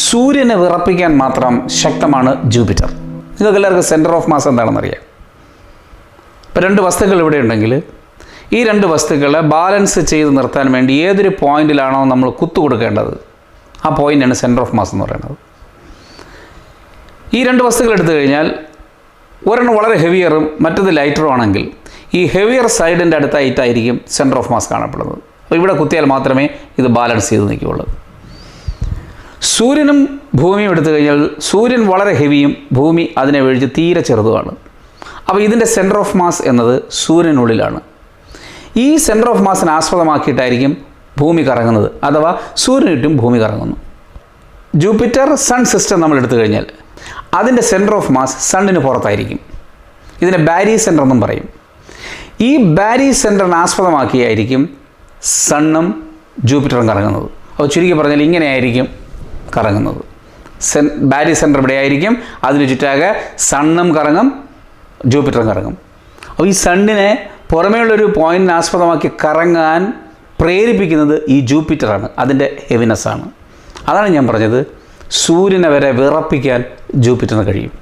സൂര്യനെ വിറപ്പിക്കാൻ മാത്രം ശക്തമാണ് ജൂപ്പിറ്റർ. നിങ്ങൾക്ക് എല്ലാവർക്കും സെൻറ്റർ ഓഫ് മാസ് എന്താണെന്നറിയാം. ഇപ്പോൾ രണ്ട് വസ്തുക്കൾ ഇവിടെ ഉണ്ടെങ്കിൽ ഈ രണ്ട് വസ്തുക്കളെ ബാലൻസ് ചെയ്ത് നിർത്താൻ വേണ്ടി ഏതൊരു പോയിന്റിലാണോ നമ്മൾ കുത്തു കൊടുക്കേണ്ടത് ആ പോയിൻ്റാണ് സെൻറ്റർ ഓഫ് മാസ് എന്ന് പറയുന്നത്. ഈ രണ്ട് വസ്തുക്കൾ എടുത്തു കഴിഞ്ഞാൽ ഒരെണ്ണം വളരെ ഹെവിയറും മറ്റത് ലൈറ്ററും ആണെങ്കിൽ ഈ ഹെവിയർ സൈഡിൻ്റെ അടുത്തായിട്ടായിരിക്കും സെൻറ്റർ ഓഫ് മാസ് കാണപ്പെടുന്നത്. അപ്പോൾ ഇവിടെ കുത്തിയാൽ മാത്രമേ ഇത് ബാലൻസ് ചെയ്ത് നിൽക്കുകയുള്ളൂ. സൂര്യനും ഭൂമിയും എടുത്തു കഴിഞ്ഞാൽ സൂര്യൻ വളരെ ഹെവിയും ഭൂമി അതിനെ വീഴ്ച തീരെ ചെറുതുമാണ്. അപ്പോൾ ഇതിൻ്റെ സെൻറ്റർ ഓഫ് മാസ് എന്നത് സൂര്യനുള്ളിലാണ്. ഈ സെൻറ്റർ ഓഫ് മാസിനെ ആസ്പദമാക്കിയിട്ടായിരിക്കും ഭൂമി കറങ്ങുന്നത്, അഥവാ സൂര്യന് ചുറ്റും ഭൂമി കറങ്ങുന്നു. ജൂപ്പിറ്റർ സൺ സിസ്റ്റം നമ്മൾ എടുത്തു കഴിഞ്ഞാൽ അതിൻ്റെ സെൻറ്റർ ഓഫ് മാസ് സണ്ണിന് പുറത്തായിരിക്കും. ഇതിനെ ബാരി സെൻറ്റർ എന്നും പറയും. ഈ ബാരി സെൻറ്ററിനെ ആസ്പദമാക്കിയായിരിക്കും സണ്ണും ജൂപ്പിറ്ററും കറങ്ങുന്നത്. അപ്പോൾ ചുരുക്കി പറഞ്ഞാൽ ഇങ്ങനെയായിരിക്കും കറങ്ങുന്നത്. ബാരി സെൻറ്റർ ഇവിടെ ആയിരിക്കും, അതിന് ചുറ്റാകെ സണ്ണും കറങ്ങും ജൂപ്പിറ്ററും കറങ്ങും. അപ്പോൾ ഈ സണ്ണിനെ പുറമേയുള്ളൊരു പോയിന്റിനെ ആസ്പദമാക്കി കറങ്ങാൻ പ്രേരിപ്പിക്കുന്നത് ഈ ജൂപ്പിറ്ററാണ്, അതിൻ്റെ ഹെവിനെസ്സാണ്. അതാണ് ഞാൻ പറഞ്ഞത്, സൂര്യനെ വരെ വിറപ്പിക്കാൻ ജൂപ്പിറ്ററിന് കഴിയും.